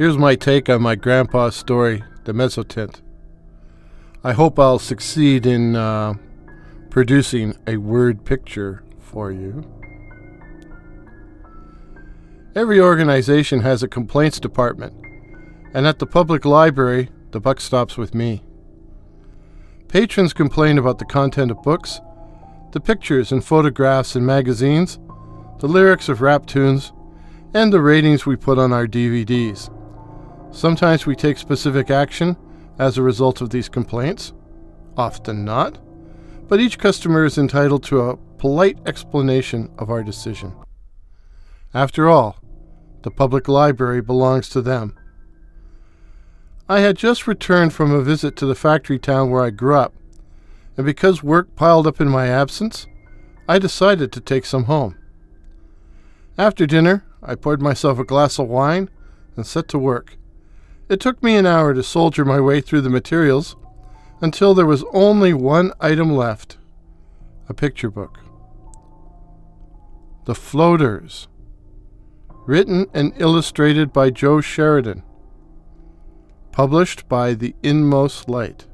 Here's my take on my grandpa's story, the Mezzotint. I hope I'll succeed in producing a word picture for you. Every organization has a complaints department, and at the public library, the buck stops with me. Patrons complain about the content of books, the pictures and photographs in magazines, the lyrics of rap tunes, and the ratings we put on our DVDs. Sometimes we take specific action as a result of these complaints, often not, but each customer is entitled to a polite explanation of our decision. After all, the public library belongs to them. I had just returned from a visit to the factory town where I grew up, and because work piled up in my absence, I decided to take some home. After dinner, I poured myself a glass of wine and set to work. It took me an hour to soldier my way through the materials until there was only one item left, a picture book. The Floaters, written and illustrated by Joe Sheridan, published by The Inmost Light.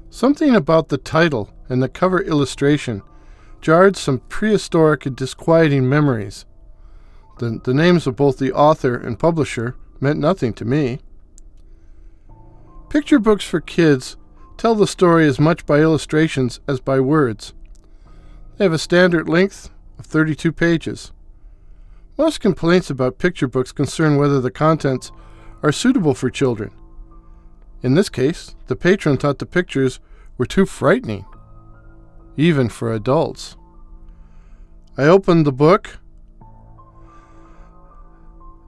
Something about the title and the cover illustration jarred some prehistoric and disquieting memories. The names of both the author and publisher meant nothing to me. Picture books for kids tell the story as much by illustrations as by words. They have a standard length of 32 pages. Most complaints about picture books concern whether the contents are suitable for children. In this case, the patron thought the pictures were too frightening, even for adults. I opened the book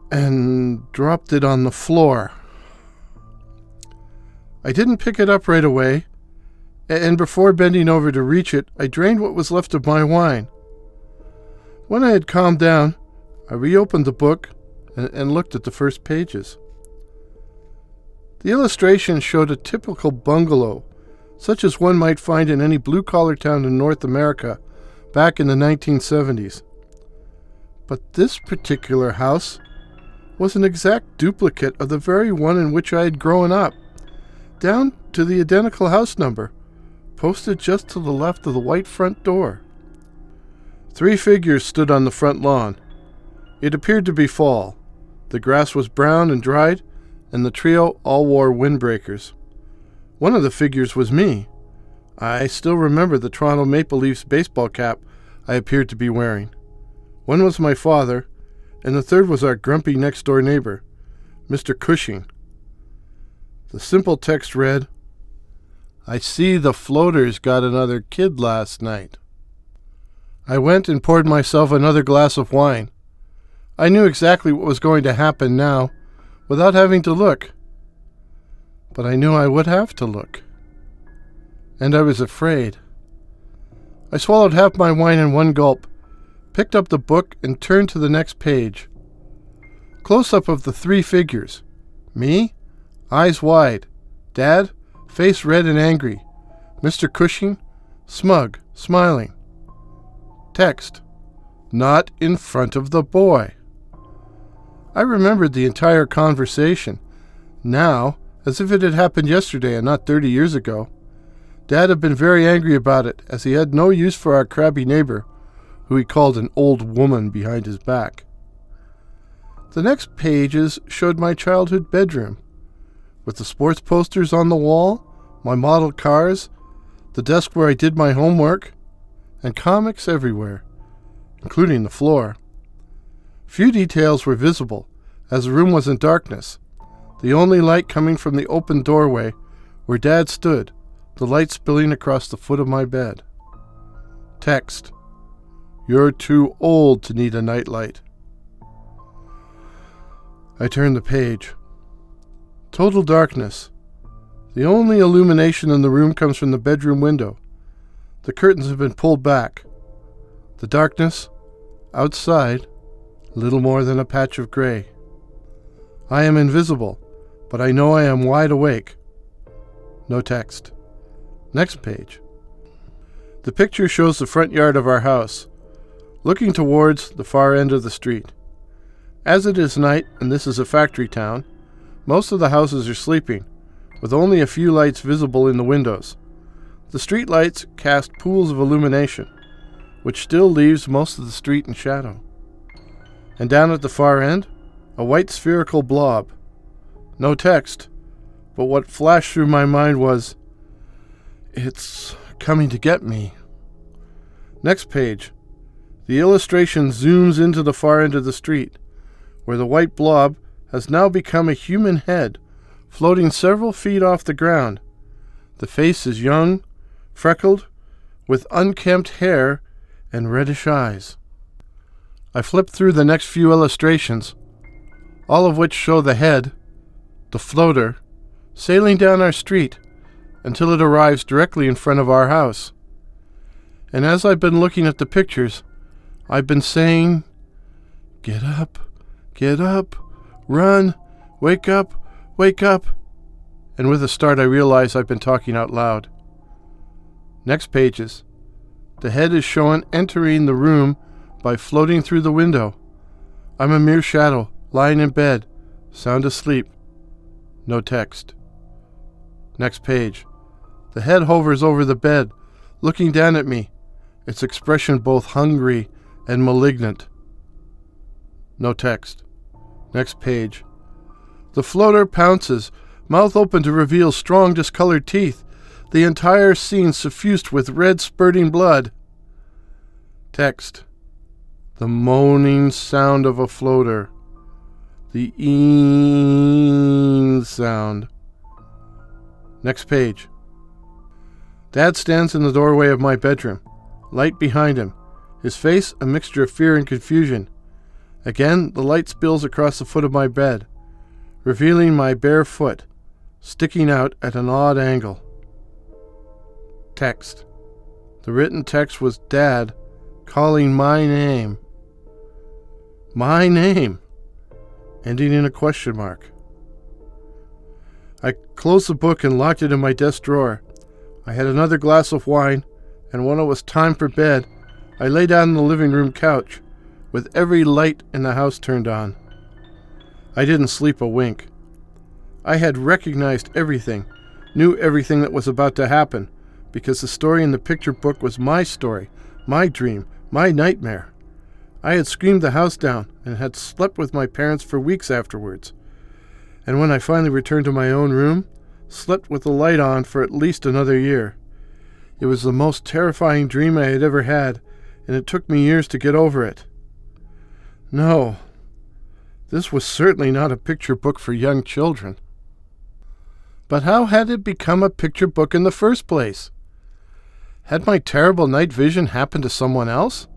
and dropped it on the floor. I didn't pick it up right away, and before bending over to reach it, I drained what was left of my wine. When I had calmed down, I reopened the book and looked at the first pages. The illustration showed a typical bungalow, such as one might find in any blue-collar town in North America back in the 1970s. But this particular house was an exact duplicate of the very one in which I had grown up, down to the identical house number, posted just to the left of the white front door. 3 figures stood on the front lawn. It appeared to be fall. The grass was brown and dried, and the trio all wore windbreakers. One of the figures was me. I still remember the Toronto Maple Leafs baseball cap I appeared to be wearing. One was my father, and the third was our grumpy next-door neighbor, Mr. Cushing. The simple text read, "I see the Floaters got another kid last night." I went and poured myself another glass of wine. I knew exactly what was going to happen now, without having to look. But I knew I would have to look. And I was afraid. I swallowed half my wine in one gulp, picked up the book, and turned to the next page. Close-up of the 3 figures. Me, eyes wide. Dad, face red and angry. Mr. Cushing, smug, smiling. Text, "Not in front of the boy." I remembered the entire conversation, now, as if it had happened yesterday and not 30 years ago. Dad had been very angry about it, as he had no use for our crabby neighbor, who he called an old woman behind his back. The next pages showed my childhood bedroom, with the sports posters on the wall, my model cars, the desk where I did my homework, and comics everywhere, including the floor. Few details were visible, as the room was in darkness, the only light coming from the open doorway where Dad stood, the light spilling across the foot of my bed. Text, "You're too old to need a nightlight." I turned the page. Total darkness. The only illumination in the room comes from the bedroom window. The curtains have been pulled back. The darkness, outside, little more than a patch of gray. I am invisible, but I know I am wide awake. No text. Next page. The picture shows the front yard of our house, looking towards the far end of the street. As it is night, and this is a factory town, most of the houses are sleeping, with only a few lights visible in the windows. The street lights cast pools of illumination, which still leaves most of the street in shadow. And down at the far end, a white spherical blob. No text, but what flashed through my mind was, "It's coming to get me." Next page. The illustration zooms into the far end of the street, where the white blob has now become a human head, floating several feet off the ground. The face is young, freckled, with unkempt hair and reddish eyes. I flip through the next few illustrations, all of which show the head, the floater, sailing down our street until it arrives directly in front of our house. And as I've been looking at the pictures, I've been saying, "Get up, run, wake up, wake up." And with a start I realize I've been talking out loud. Next pages. The head is shown entering the room by floating through the window. I'm a mere shadow, lying in bed, sound asleep. No text. Next page. The head hovers over the bed, looking down at me, its expression both hungry and malignant. No text. Next page. The floater pounces, mouth open to reveal strong discolored teeth, the entire scene suffused with red spurting blood. Text. The moaning sound of a floater. The eeing sound. Next page. Dad stands in the doorway of my bedroom, light behind him, his face a mixture of fear and confusion. Again, the light spills across the foot of my bed, revealing my bare foot, sticking out at an odd angle. Text. The written text was Dad calling my name. My name, ending in a question mark. I closed the book and locked it in my desk drawer. I had another glass of wine, and when it was time for bed, I lay down on the living room couch, with every light in the house turned on. I didn't sleep a wink. I had recognized everything, knew everything that was about to happen, because the story in the picture book was my story, my dream, my nightmare. I had screamed the house down and had slept with my parents for weeks afterwards. And when I finally returned to my own room, slept with the light on for at least another year. It was the most terrifying dream I had ever had, and it took me years to get over it. No, this was certainly not a picture book for young children. But how had it become a picture book in the first place? Had my terrible night vision happened to someone else?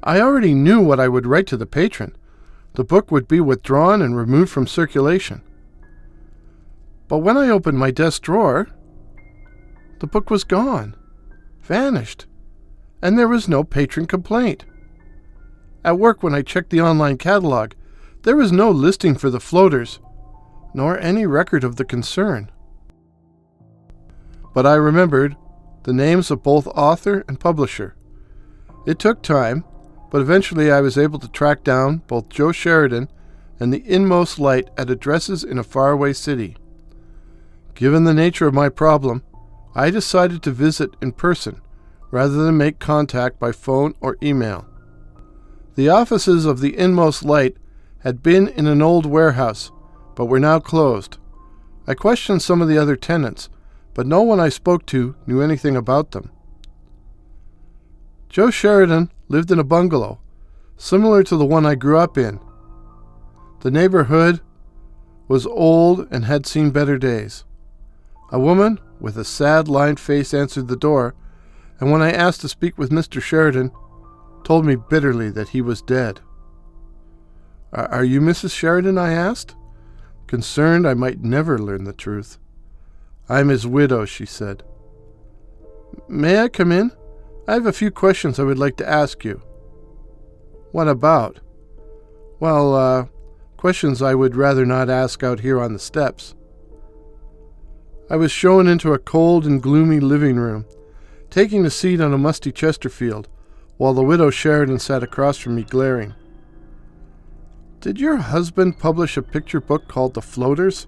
I already knew what I would write to the patron. The book would be withdrawn and removed from circulation. But when I opened my desk drawer, the book was gone, vanished, and there was no patron complaint. At work, when I checked the online catalog, there was no listing for the floaters, nor any record of the concern. But I remembered the names of both author and publisher. It took time, but eventually I was able to track down both Joe Sheridan and The Inmost Light at addresses in a faraway city. Given the nature of my problem, I decided to visit in person rather than make contact by phone or email. The offices of The Inmost Light had been in an old warehouse, but were now closed. I questioned some of the other tenants, but no one I spoke to knew anything about them. Joe Sheridan lived in a bungalow, similar to the one I grew up in. The neighborhood was old and had seen better days. A woman with a sad, lined face answered the door, and when I asked to speak with Mr. Sheridan, told me bitterly that he was dead. Are you Mrs. Sheridan?" I asked, concerned I might never learn the truth. "I'm his widow," she said. "May I come in? I have a few questions I would like to ask you." "What about?" "Well, questions I would rather not ask out here on the steps." I was shown into a cold and gloomy living room, taking a seat on a musty Chesterfield, while the widow Sheridan sat across from me glaring. Did your husband publish a picture book called The Floaters?"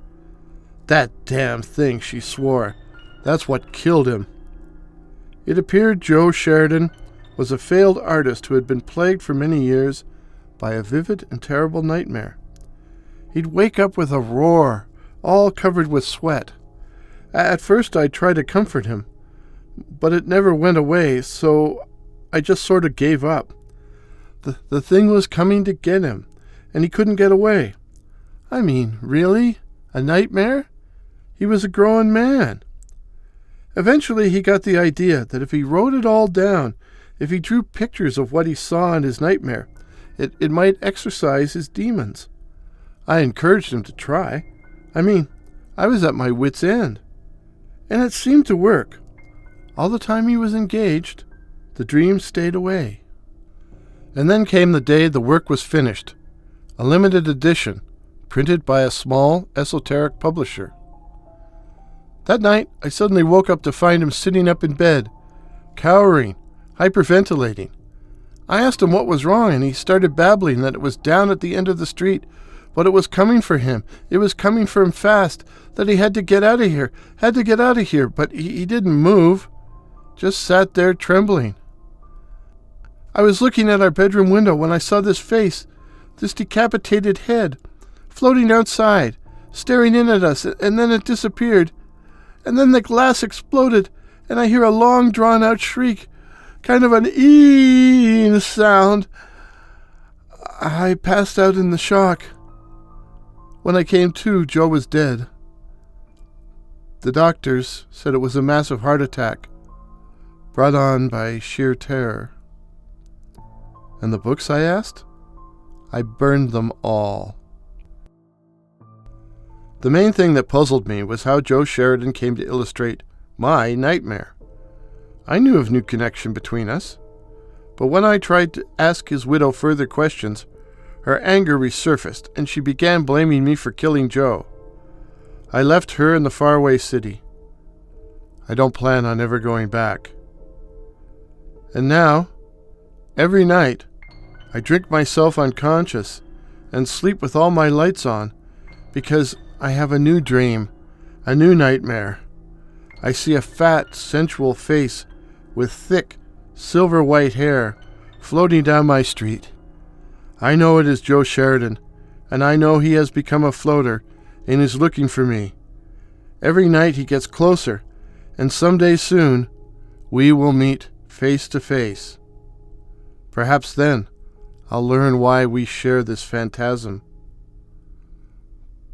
"That damn thing," she swore. "That's what killed him." It appeared Joe Sheridan was a failed artist who had been plagued for many years by a vivid and terrible nightmare. He'd wake up with a roar, all covered with sweat. At first I tried to comfort him, but it never went away, so I just sort of gave up. The thing was coming to get him, and he couldn't get away. I mean, really? A nightmare? He was a grown man. Eventually he got the idea that if he wrote it all down, if he drew pictures of what he saw in his nightmare, it might exorcise his demons. I encouraged him to try. I mean, I was at my wit's end. And it seemed to work. All the time he was engaged, the dreams stayed away. And then came the day the work was finished, a limited edition, printed by a small, esoteric publisher. That night, I suddenly woke up to find him sitting up in bed, cowering, hyperventilating. I asked him what was wrong, and he started babbling that it was down at the end of the street, but it was coming for him. It was coming for him fast, that he had to get out of here, but he didn't move, just sat there trembling. I was looking at our bedroom window when I saw this face, this decapitated head, floating outside, staring in at us, and then it disappeared. And then the glass exploded, and I hear a long drawn-out shriek, kind of an ee sound. I passed out in the shock. When I came to, Joe was dead. The doctors said it was a massive heart attack, brought on by sheer terror. And the books, I asked? I burned them all. The main thing that puzzled me was how Joe Sheridan came to illustrate my nightmare. I knew of no connection between us, but when I tried to ask his widow further questions, her anger resurfaced, and she began blaming me for killing Joe. I left her in the faraway city. I don't plan on ever going back. And now, every night, I drink myself unconscious and sleep with all my lights on, because I have a new dream, a new nightmare. I see a fat, sensual face with thick, silver-white hair floating down my street. I know it is Joe Sheridan, and I know he has become a floater and is looking for me. Every night he gets closer, and someday soon we will meet face to face. Perhaps then I'll learn why we share this phantasm.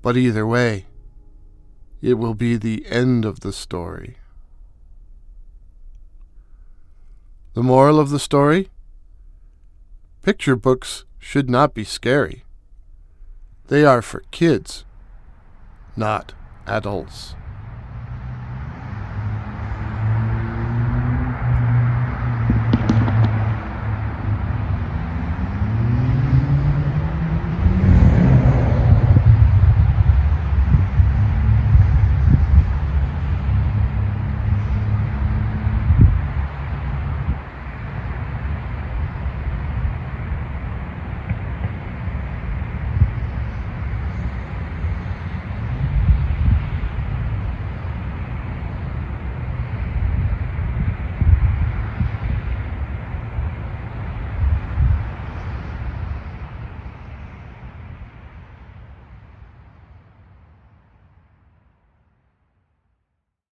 But either way, it will be the end of the story. The moral of the story? Picture books should not be scary. They are for kids, not adults.